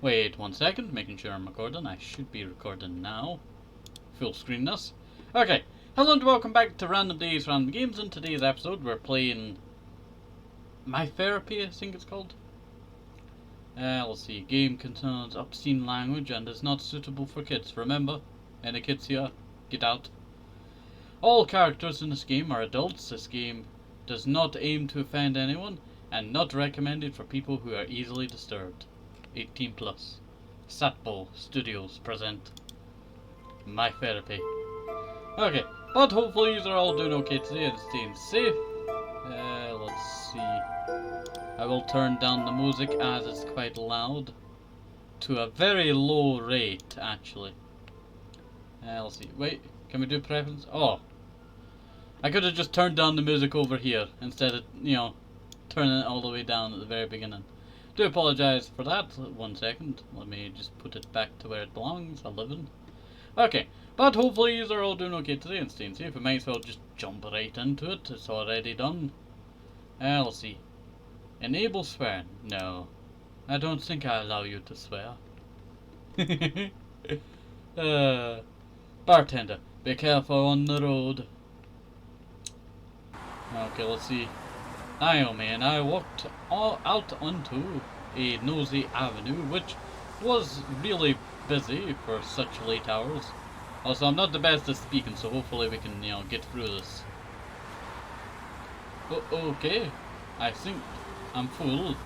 Wait 1 second, making sure I'm recording. I should be recording now. Full screen this. Okay, hello and welcome back to Random Days Random Games. In today's episode we're playing My Therapy, I think it's called. Let's see, game contains obscene language and is not suitable for kids. Remember, any kids here, get out. All characters in this game are adults. This game does not aim to offend anyone and not recommended for people who are easily disturbed. 18 plus. Satbo Studios present My Therapy. Okay, but hopefully you're all doing okay today and staying safe. Let's see. I will turn down the music as it's quite loud to a very low rate, actually. Let's see. Wait, can we do preference? Oh, I could have just turned down the music over here instead of, turning it all the way down at the very beginning. Do apologise for that. 1 second. Let me just put it back to where it belongs. 11. Okay, but hopefully you're all doing okay today and staying safe. We might as well just jump right into it. It's already done. Let's see. Enable swearing. No, I don't think I allow you to swear. Bartender, be careful on the road. Okay, let's see. Naomi and I walked out onto a nosy avenue, which was really busy for such late hours. Also, I'm not the best at speaking, so hopefully we can, get through this. Okay, I think I'm full.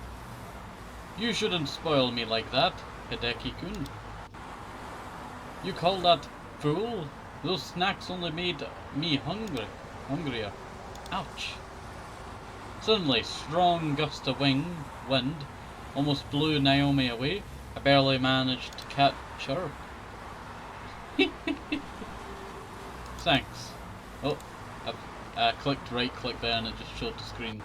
You shouldn't spoil me like that, Hideki-kun. You call that fool? Those snacks only made me hungrier. Ouch. Suddenly, strong gust of wind almost blew Naomi away. I barely managed to catch her. Thanks. Oh, I clicked right click there and it just showed the screen.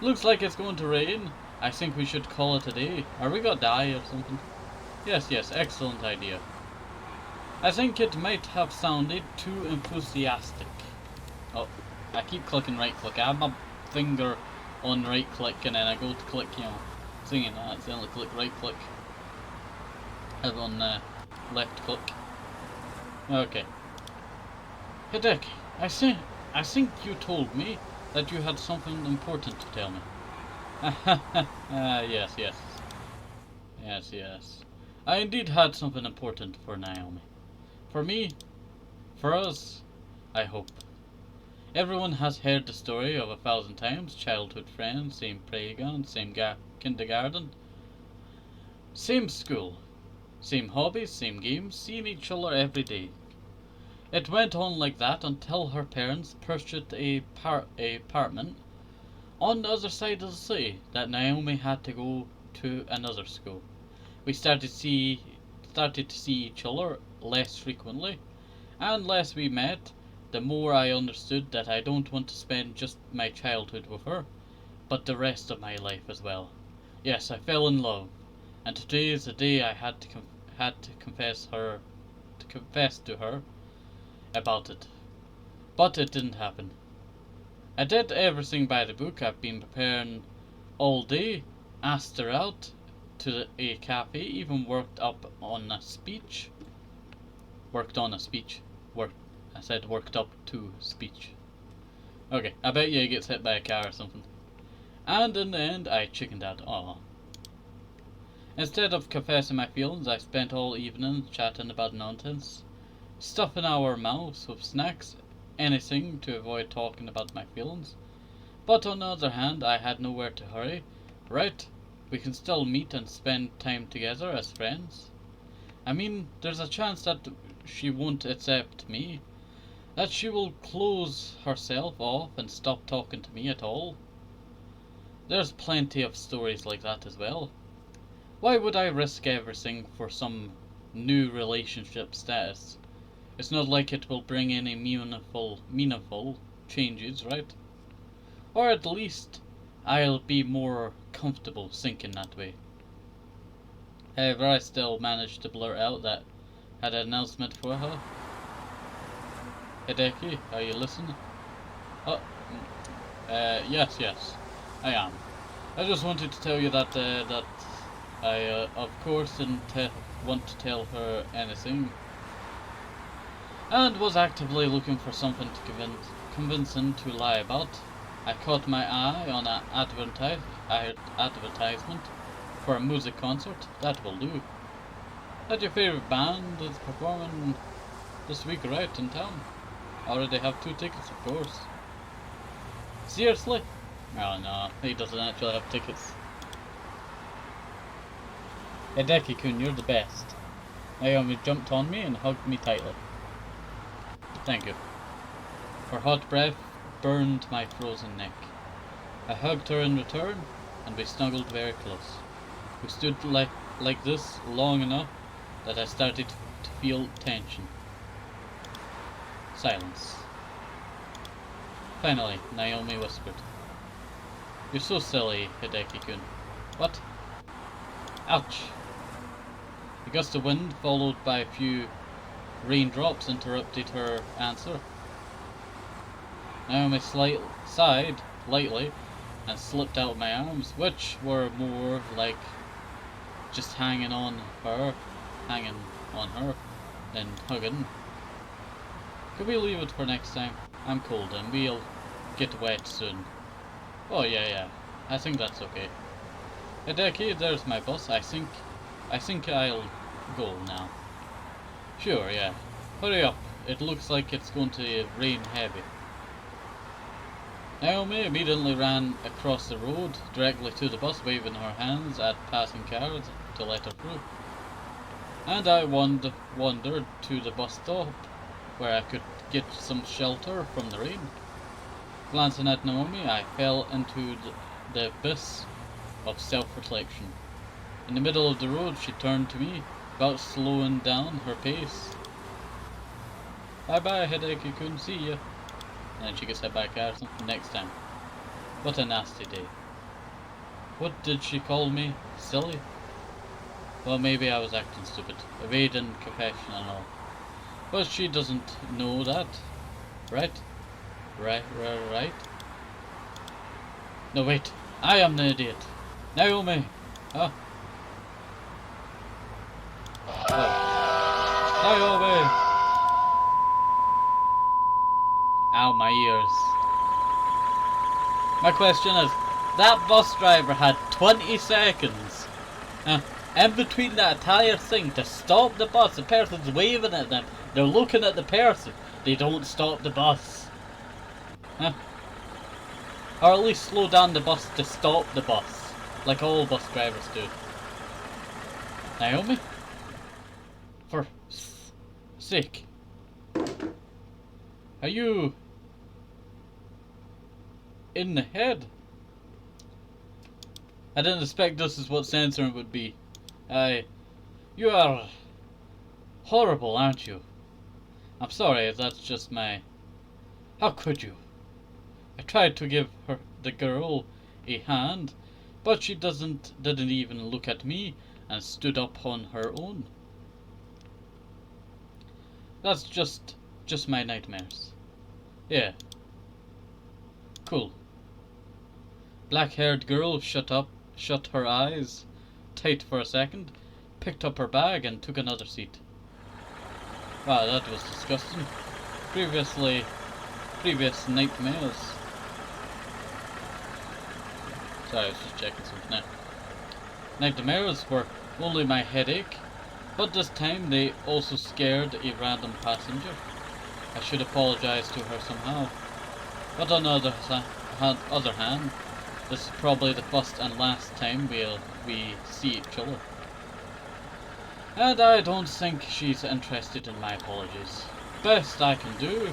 Looks like it's going to rain. I think we should call it a day. Are we gonna die or something? Yes, excellent idea. I think it might have sounded too enthusiastic. Oh, I keep clicking right click. I have my finger on right click and then I go to click, singing that. It's only click right click. I have on left click. Okay. Hideki, I think you told me that you had something important to tell me. Yes. I indeed had something important for Naomi. For me, for us, I hope. Everyone has heard the story of 1,000 times. Childhood friends, same playground, same kindergarten, same school, same hobbies, same games, seeing each other every day. It went on like that until her parents purchased a apartment on the other side of the city that Naomi had to go to another school. We started to see each other less frequently, and less we met, the more I understood that I don't want to spend just my childhood with her, but the rest of my life as well. Yes, I fell in love, and today is the day I had to confess to her about it. But it didn't happen. I did everything by the book. I've been preparing all day, asked her out to a cafe, even worked on a speech. Worked up to speech. Okay, I bet you he gets hit by a car or something. And in the end, I chickened out. Aw. Instead of confessing my feelings, I spent all evening chatting about nonsense, stuffing our mouths with snacks, anything to avoid talking about my feelings. But on the other hand, I had nowhere to hurry. Right, we can still meet and spend time together as friends. I mean, there's a chance that she won't accept me, that she will close herself off and stop talking to me at all. There's plenty of stories like that as well. Why would I risk everything for some new relationship status? It's not like it will bring any meaningful changes, right? Or at least I'll be more comfortable thinking that way. However, I still managed to blurt out that I had an announcement for her. Hideki, are you listening? Oh, yes, I am. I just wanted to tell you that I, of course, didn't want to tell her anything, and was actively looking for something to convince him to lie about. I caught my eye on an advertisement for a music concert. That will do. That your favorite band is performing this week right in town. I already have 2 tickets, of course. Seriously? Oh no, he doesn't actually have tickets. Hideki-kun, you're the best. Naomi jumped on me and hugged me tightly. Thank you. Her hot breath burned my frozen neck. I hugged her in return, and we snuggled very close. We stood like this long enough that I started to feel tension. Silence. Finally, Naomi whispered, "You're so silly, Hideki-kun." What? Ouch! A gust of wind, followed by a few raindrops, interrupted her answer. Naomi sighed lightly and slipped out of my arms, which were more like just hanging on her than hugging. Could we leave it for next time? I'm cold and we'll get wet soon. Oh yeah, I think that's okay. Hideki, there's my bus. I think I'll go now. Sure, yeah. Hurry up. It looks like it's going to rain heavy. Naomi immediately ran across the road directly to the bus, waving her hands at passing cars to let her through. And I wandered to the bus stop where I could get some shelter from the rain. Glancing at Naomi, I fell into the abyss of self-reflection. In the middle of the road, she turned to me, about slowing down her pace. Bye-bye, Hideki-kun, see ya. And she gets hit by a car or something next time. What a nasty day. What did she call me? Silly? Well, maybe I was acting stupid, evading confession and all. But she doesn't know that, right? Right? No, wait, I am the idiot. Naomi! Huh? Oh. Naomi! Ow, my ears. My question is, that bus driver had 20 seconds in between that entire thing to stop the bus. The person's waving at them. They're looking at the person. They don't stop the bus. Or at least slow down the bus to stop the bus, like all bus drivers do. Naomi? For sake. Are you in the head? I didn't expect this is what censoring would be. You are horrible, aren't you? I'm sorry if that's just my... How could you? I tried to give the girl a hand, but she didn't even look at me and stood up on her own. That's just my nightmares. Yeah. Cool. Black-haired girl shut her eyes tight for a second, picked up her bag and took another seat. Wow, that was disgusting. Previous nightmares. Sorry, I was just checking something out. Nightmares were only my headache, but this time they also scared a random passenger. I should apologize to her somehow. But on the other hand, this is probably the first and last time we see each other. And I don't think she's interested in my apologies. Best I can do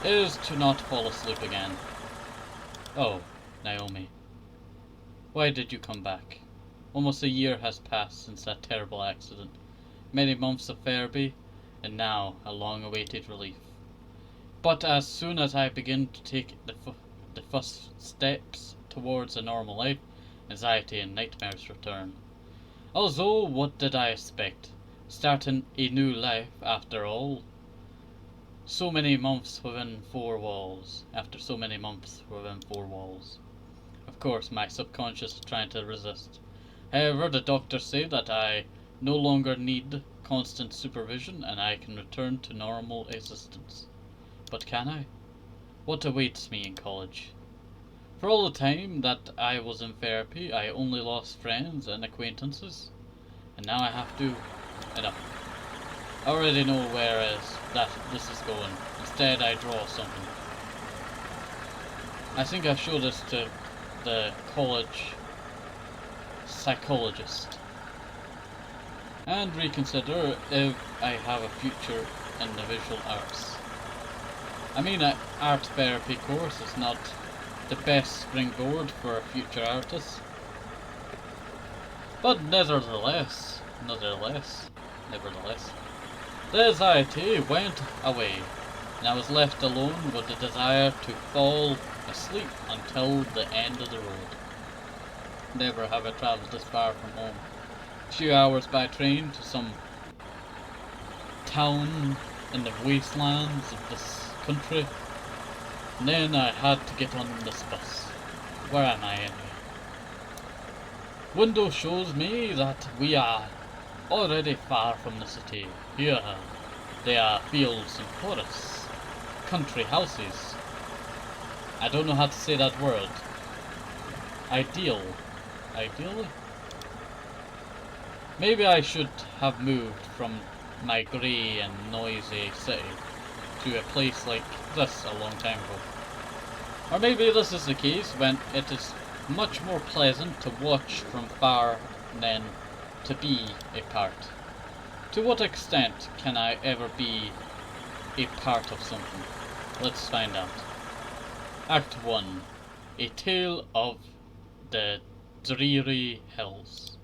is to not fall asleep again. Oh, Naomi. Why did you come back? Almost a year has passed since that terrible accident. Many months of therapy, and now a long-awaited relief. But as soon as I begin to take the first steps towards a normal life, anxiety and nightmares return. Although, what did I expect? Starting a new life, after all. So many months within 4 walls. After so many months within 4 walls. Of course, my subconscious is trying to resist. However, the doctors say that I no longer need constant supervision and I can return to normal existence. But can I? What awaits me in college? For all the time that I was in therapy, I only lost friends and acquaintances. And now I have to... Enough. I already know this is going. Instead, I draw something. I think I showed this to the college psychologist. And reconsider if I have a future in the visual arts. I mean, an art therapy course is not the best springboard for a future artist. But nevertheless, the anxiety went away, and I was left alone with the desire to fall asleep until the end of the road. Never have I travelled this far from home. A few hours by train to some town in the wastelands of this country, and then I had to get on this bus. Where am I anyway? Window shows me that we are already far from the city. Here, there are fields and forests, country houses. I don't know how to say that word. Ideally? Maybe I should have moved from my grey and noisy city to a place like this a long time ago. Or maybe this is the case when it is much more pleasant to watch from far than to be a part. To what extent can I ever be a part of something? Let's find out. Act 1. A Tale of the Dreary Hills.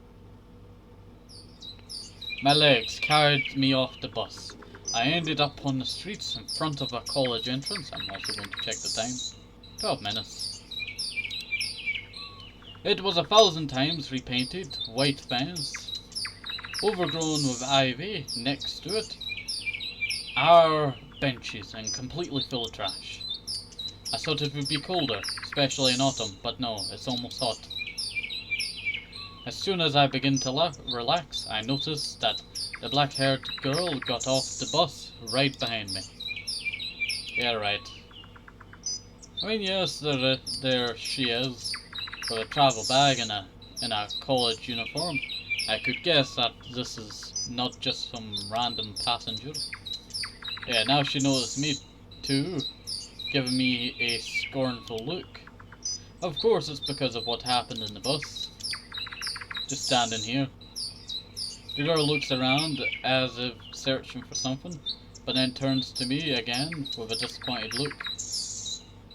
My legs carried me off the bus. I ended up on the streets in front of a college entrance. I'm also going to check the time. 12 minutes. It was 1,000 times repainted, white fence, overgrown with ivy. Next to it are benches and completely full of trash. I thought it would be colder, especially in autumn, but no, it's almost hot. As soon as I begin to relax, I noticed that the black-haired girl got off the bus right behind me. Yeah, right. I mean, yes, there she is, with a travel bag and in a college uniform. I could guess that this is not just some random passenger. Yeah, now she noticed me too, giving me a scornful look. Of course it's because of what happened in the bus. Just standing here. The girl looks around as if searching for something, but then turns to me again with a disappointed look.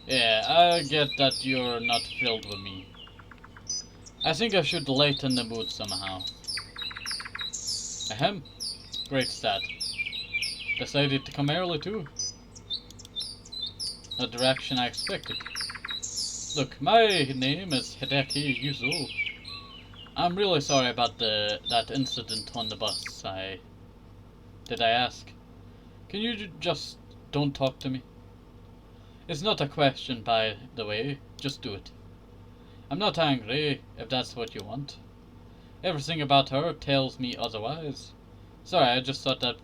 Yeah, I get that you're not thrilled with me. I think I should lighten the mood somehow. Ahem. Great stat. Decided to come early too. The direction I expected. Look, my name is Hideki Yuzo. I'm really sorry about that incident on the bus. Did I ask? Can you just don't talk to me? It's not a question, by the way. Just do it. I'm not angry, if that's what you want. Everything about her tells me otherwise. Sorry, I just thought that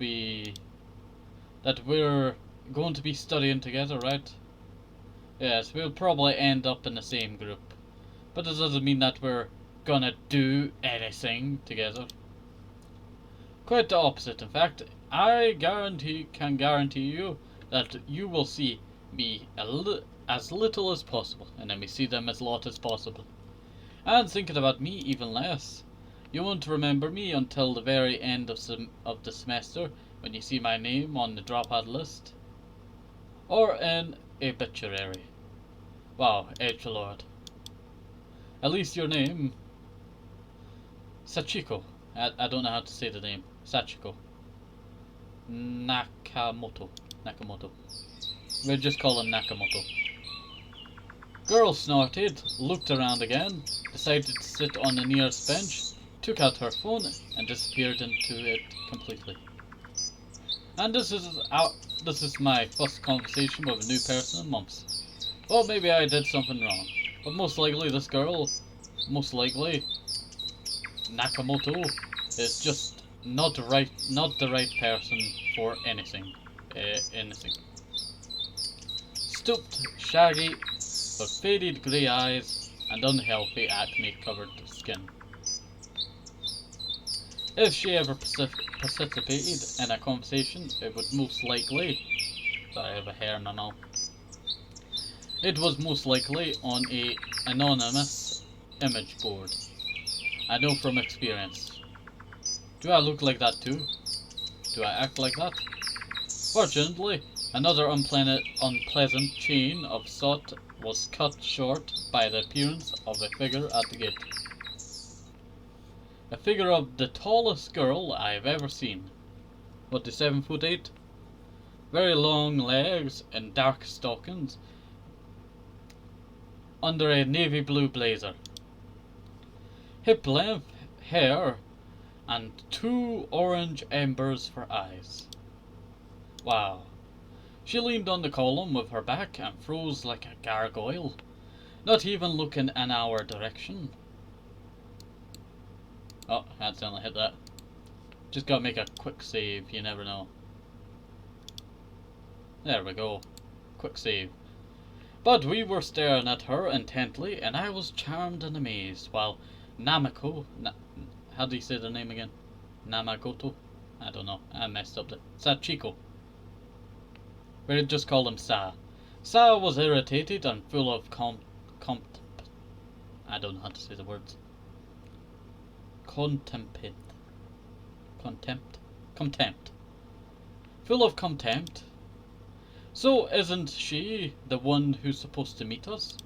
we're going to be studying together, right? Yes, we'll probably end up in the same group. But it doesn't mean that we're gonna do anything together. Quite the opposite, in fact. I can guarantee you that you will see me as little as possible, and then we see them as lot as possible. And thinking about me even less. You won't remember me until the very end of the semester, when you see my name on the dropout list. Or in a obituary. Wow, edgelord. At least your name... Sachiko. I don't know how to say the name. Sachiko. Nakamoto. We'll just call him Nakamoto. Girl snorted, looked around again, decided to sit on the nearest bench, took out her phone, and disappeared into it completely. And this is my first conversation with a new person in months. Well, maybe I did something wrong, but most likely this girl, Nakamoto is just not the right person for anything. Anything. Stooped, shaggy, with faded grey eyes and unhealthy acne-covered skin. If she ever participated in a conversation, it would most likely... Sorry, I have a hair now. It was most likely on a anonymous image board. I know from experience. Do I look like that too? Do I act like that? Fortunately, another unpleasant chain of thought was cut short by the appearance of a figure at the gate. A figure of the tallest girl I've ever seen. What, the 7'8"? Very long legs and dark stockings under a navy blue blazer. Hip length hair and 2 orange embers for eyes. Wow. She leaned on the column with her back and froze like a gargoyle, not even looking in our direction. Oh, I accidentally hit that. Just gotta make a quick save, you never know. There we go. Quick save. But we were staring at her intently, and I was charmed and amazed, while Namako... how do you say the name again? Namagoto? I don't know. I messed up there. Sachiko. We'll just call him Sa. Sa was irritated and full of I don't know how to say the words. Contempt. Full of contempt. So isn't she the one who's supposed to meet us?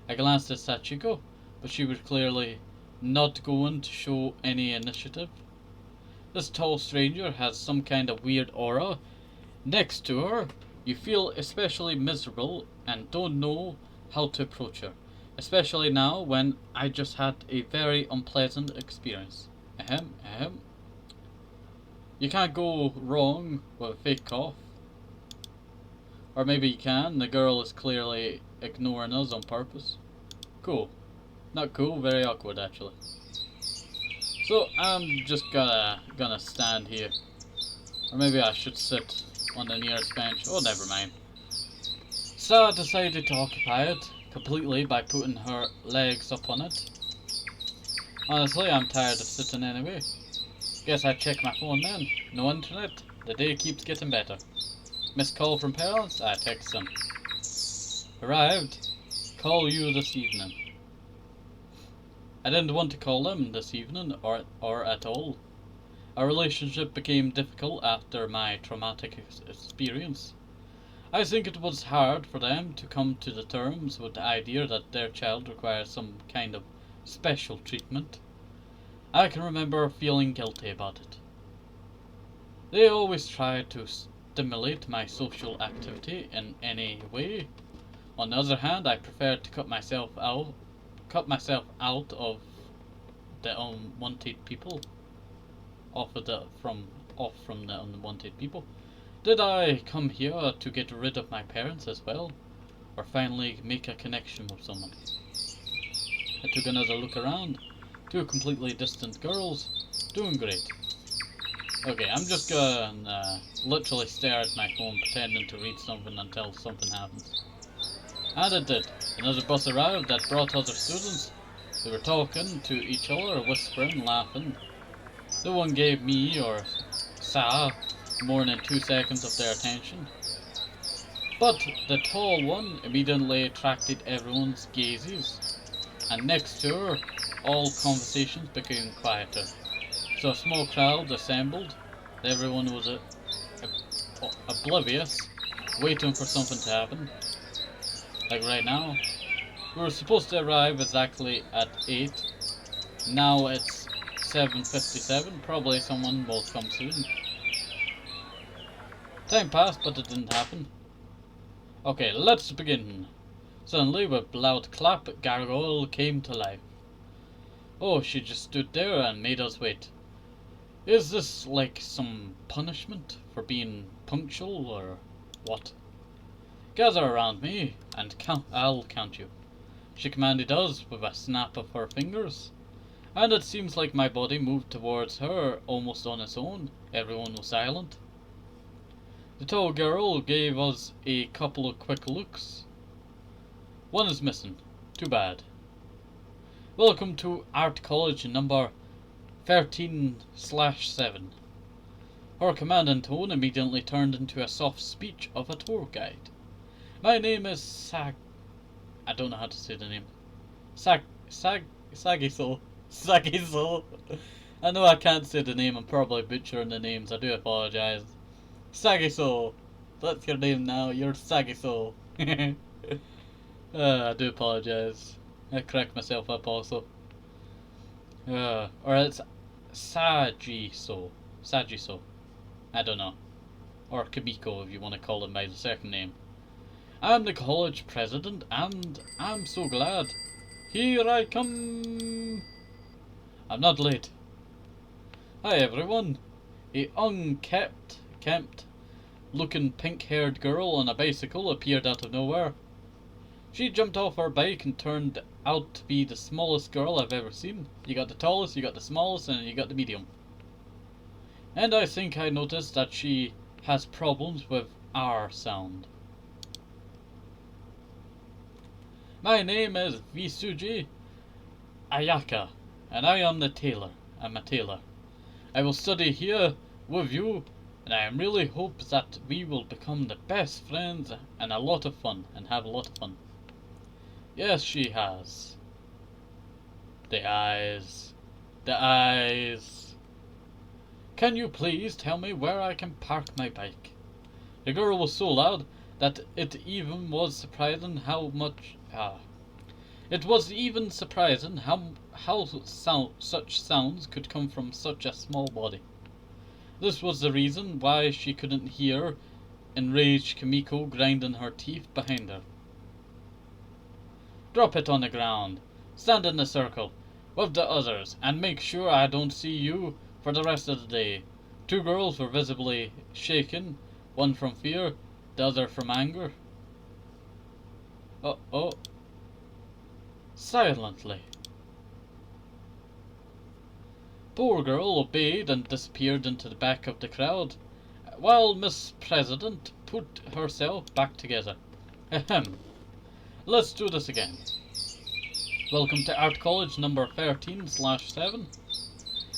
I glanced at Sachiko, but she was clearly not going to show any initiative. This tall stranger has some kind of weird aura. Next to her, you feel especially miserable and don't know how to approach her. Especially now when I just had a very unpleasant experience. You can't go wrong with a fake cough. Or maybe you can. The girl is clearly ignoring us on purpose. Cool. Not cool, very awkward actually. So I'm just gonna stand here. Or maybe I should sit on the nearest bench. Oh, never mind. So I decided to occupy it completely by putting her legs up on it. Honestly, I'm tired of sitting anyway. Guess I'd check my phone then. No internet. The day keeps getting better. Missed call from parents? I text them. Arrived. Call you this evening. I didn't want to call them this evening or at all. Our relationship became difficult after my traumatic experience. I think it was hard for them to come to the terms with the idea that their child requires some kind of special treatment. I can remember feeling guilty about it. They always tried to stimulate my social activity in any way. On the other hand, I preferred to cut myself out of the unwanted people. Off from the unwanted people. Did I come here to get rid of my parents as well? Or finally make a connection with someone? I took another look around. 2 completely distant girls. Doing great. Okay, I'm just gonna literally stare at my phone pretending to read something until something happens. And it did. Another bus arrived that brought other students. They were talking to each other, whispering, laughing. No one gave me or Sa more than 2 seconds of their attention. But the tall one immediately attracted everyone's gazes, and next to her, all conversations became quieter. So a small crowd assembled. Everyone was oblivious, waiting for something to happen. Like right now. We were supposed to arrive exactly at 8. Now it's 7:57. Probably someone will come soon. Time passed, but it didn't happen. Okay, let's begin. Suddenly, with loud clap, Gargoyle came to life. Oh, she just stood there and made us wait. Is this like some punishment for being punctual, or what? Gather around me, and I'll count you. She commanded us with a snap of her fingers. and it seems like my body moved towards her almost on its own. Everyone was silent. The tall girl gave us a couple of quick looks. One is missing. Too bad. Welcome to Art College number 13/7. Her commanding tone immediately turned into a soft speech of a tour guide. My name is I don't know how to say the name. Sagiso. Sagiso. I know I can't say the name, I'm probably butchering the names, I do apologise. Sagiso. That's your name now, you're Sagiso. I do apologise. I cracked myself up also. Or it's Sagiso. Sagiso. I don't know. Or Kimiko if you want to call him by the second name. I'm the college president and I'm so glad. Here I come. I'm not late. Hi everyone. A unkempt looking pink-haired girl on a bicycle appeared out of nowhere. She jumped off her bike and turned out to be the smallest girl I've ever seen. You got the tallest, you got the smallest, and you got the medium. And I think I noticed that she has problems with R sound. My name is Visuji Ayaka, and I am the tailor. I'm a tailor. I will study here with you, and I really hope that we will become the best friends and have a lot of fun. Yes, she has. The eyes. The eyes. Can you please tell me where I can park my bike? The girl was so loud that it even was surprising how much... It was even surprising how such sounds could come from such a small body. This was the reason why she couldn't hear enraged Kimiko grinding her teeth behind her. Drop it on the ground. Stand in the circle with the others and make sure I don't see you for the rest of the day. Two girls were visibly shaken, one from fear, the other from anger. Uh-oh. Silently. Poor girl obeyed and disappeared into the back of the crowd, while Miss President put herself back together. Ahem. Let's do this again. Welcome to Art College number 13/7.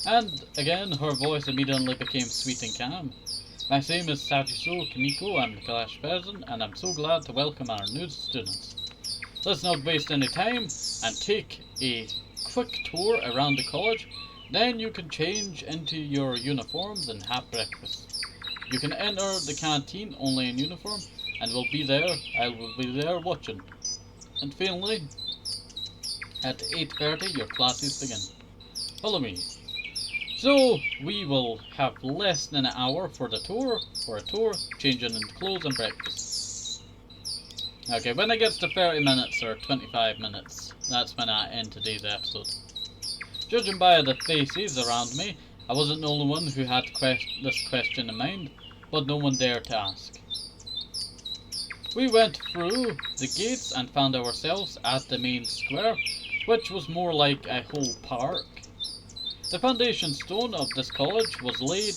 And again, her voice immediately became sweet and calm. My name is Sajiso Kimiko, I'm the class president, and I'm so glad to welcome our new students. Let's not waste any time and take a quick tour around the college. Then you can change into your uniforms and have breakfast. You can enter the canteen only in uniform, and I will be there watching. And finally, at 8:30 your classes begin. Follow me. So we will have less than an hour for a tour, changing into clothes and breakfast. Okay, when it gets to 30 minutes or 25 minutes, that's when I end today's episode. Judging by the faces around me, I wasn't the only one who had this question in mind, but no one dared to ask. We went through the gates and found ourselves at the main square, which was more like a whole park. The foundation stone of this college was laid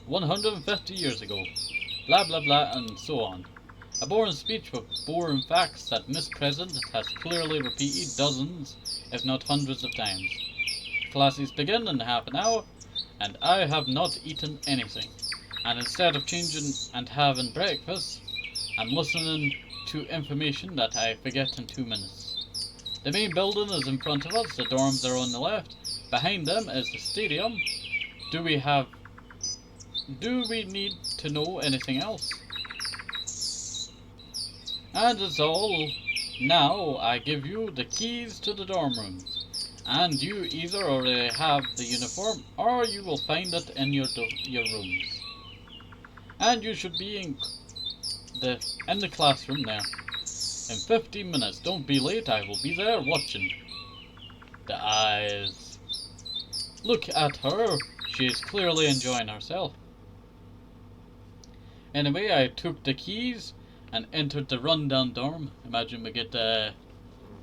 150 years ago. Blah blah blah and so on. A boring speech with boring facts that Miss President has clearly repeated dozens, if not hundreds of times. Classes begin in half an hour, and I have not eaten anything. And instead of changing and having breakfast, I'm listening to information that I forget in 2 minutes. The main building is in front of us, the dorms are on the left. Behind them is the stadium. Do we need to know anything else? And it's all. Now I give you the keys to the dorm rooms. And you either already have the uniform or you will find it in your rooms. And you should be in the classroom there. In 15 minutes. Don't be late, I will be there watching. The eyes. Look at her. She is clearly enjoying herself. Anyway, I took the keys and entered the rundown dorm. Imagine we get the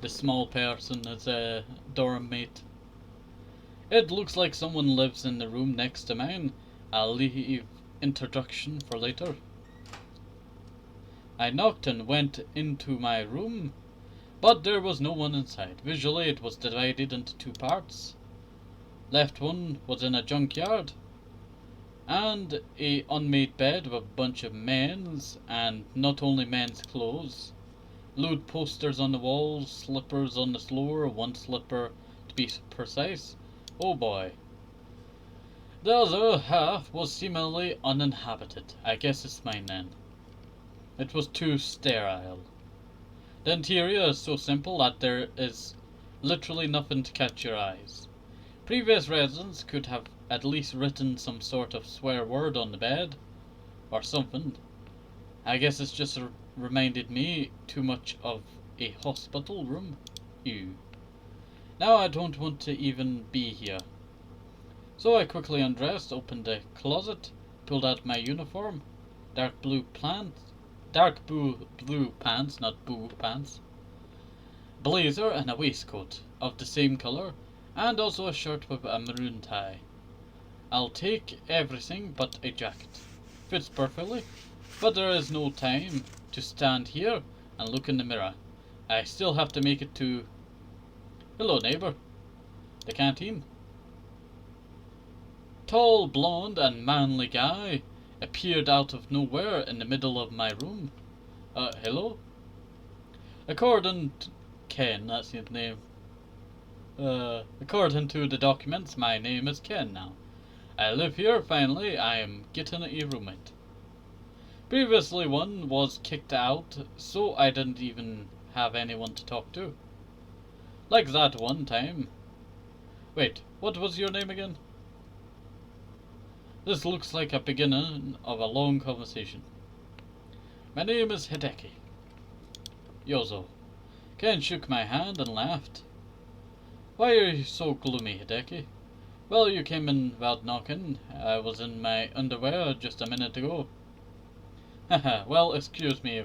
small person as a dorm mate. It looks like someone lives in the room next to mine. I'll leave introduction for later. I knocked and went into my room, but there was no one inside. Visually, it was divided into two parts. Left one was in a junkyard, and a unmade bed with a bunch of men's, and not only men's clothes. Lewd posters on the walls, slippers on the floor, one slipper to be precise. Oh boy. The other half was seemingly uninhabited. I guess it's mine then. It was too sterile. The interior is so simple that there is literally nothing to catch your eyes. Previous residents could have at least written some sort of swear word on the bed, or something. I guess it's just reminded me too much of a hospital room. Ew. Now I don't want to even be here. So I quickly undressed, opened the closet, pulled out my uniform, dark blue pants, not boo pants, blazer and a waistcoat of the same colour, and also a shirt with a maroon tie. I'll take everything but a jacket. Fits perfectly, but there is no time to stand here and look in the mirror. I still have to make it to... Hello, neighbour. The canteen. Tall, blonde and manly guy appeared out of nowhere in the middle of my room. Hello? According to Ken, that's his name. According to the documents, my name is Ken now. I live here, finally. I am getting a roommate. Previously one was kicked out, so I didn't even have anyone to talk to. Like that one time. Wait, what was your name again? This looks like a beginning of a long conversation. My name is Hideki. Yozo. Ken shook my hand and laughed. Why are you so gloomy, Hideki? Well, you came in without knocking. I was in my underwear just a minute ago. Haha, well, excuse me.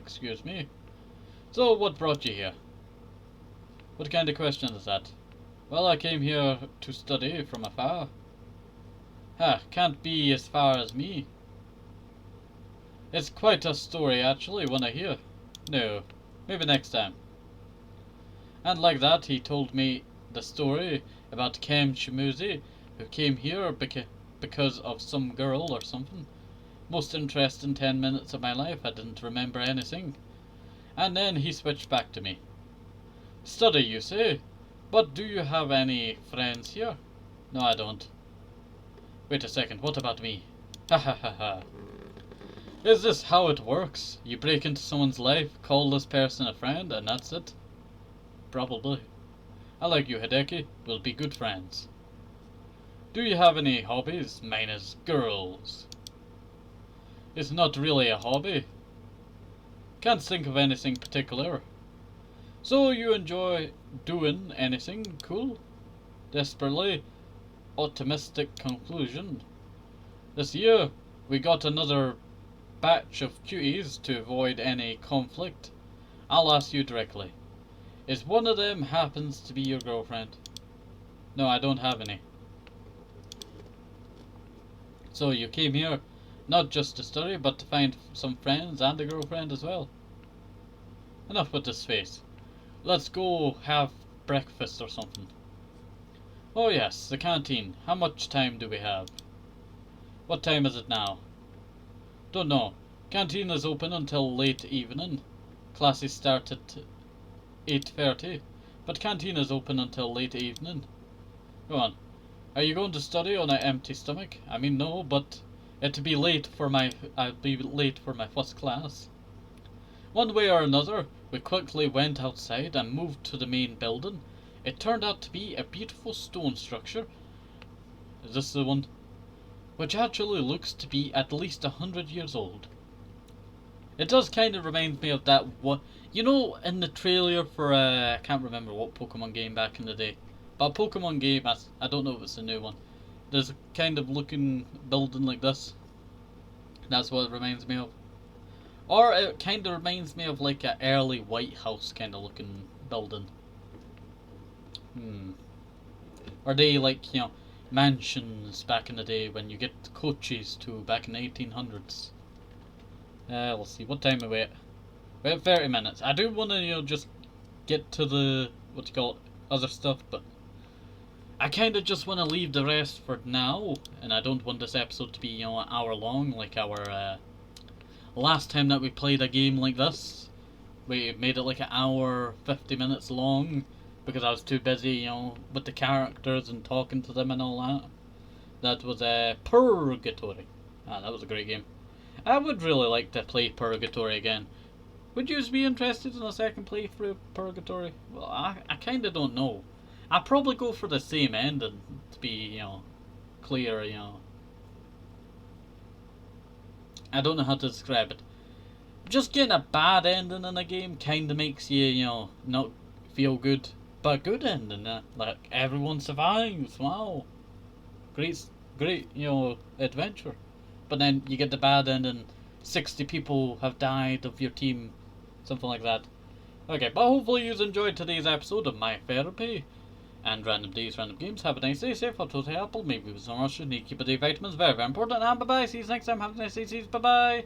So, what brought you here? What kind of question is that? Well, I came here to study from afar. Ha, can't be as far as me. It's quite a story, actually, when I hear. No, maybe next time. And like that, he told me the story about Kem Shimuzi, who came here because of some girl or something. Most interesting 10 minutes of my life, I didn't remember anything. And then he switched back to me. Study, you say? But do you have any friends here? No, I don't. Wait a second, what about me? Ha ha ha ha. Is this how it works? You break into someone's life, call this person a friend, and that's it? Probably. I like you, Hideki. We'll be good friends. Do you have any hobbies? Mine is girls. It's not really a hobby. Can't think of anything particular. So you enjoy doing anything cool? Desperately optimistic conclusion. This year we got another batch of cuties to avoid any conflict. I'll ask you directly. Is one of them happens to be your girlfriend? No, I don't have any. So you came here not just to study, but to find some friends and a girlfriend as well. Enough with this face. Let's go have breakfast or something. Oh yes, the canteen. How much time do we have? What time is it now? Don't know. Canteen is open until late evening. Classes start at 8:30, but canteen is open until late evening. Go on. Are you going to study on an empty stomach? I mean, no, but I'll be late for my first class. One way or another, we quickly went outside and moved to the main building. It turned out to be a beautiful stone structure. Is this the one? Which actually looks to be at least 100 years old. It does kind of remind me of that one. You know, in the trailer for, I can't remember what Pokemon game back in the day. But a Pokemon game, I don't know if it's a new one. There's a kind of looking building like this. That's what it reminds me of. Or it kind of reminds me of like an early White House kind of looking building. Are they like, you know, mansions back in the day when you get coaches to back in the 1800s. Let's see, what time are we at? We're at 30 minutes. I do want to, just get to the, what you call it, other stuff, but I kind of just want to leave the rest for now, and I don't want this episode to be, an hour long like our last time that we played a game like this. We made it like an hour, 50 minutes long, because I was too busy, with the characters and talking to them and all that. That was Purgatory. That was a great game. I would really like to play Purgatory again. Would you be interested in a second playthrough of Purgatory? Well, I kind of don't know. I'd probably go for the same ending to be, clear, I don't know how to describe it. Just getting a bad ending in a game kind of makes you, not feel good. But a good ending, like everyone survives. Wow, great, adventure. But then you get the bad ending. 60 people have died of your team, something like that. Okay, but hopefully you enjoyed today's episode of My Therapy and Random Days, Random Games. Have a nice day, safe, totally apple, maybe with some Russian, keep a day vitamins, very, very important, and bye bye, see you next time, have a nice day, see you, bye bye.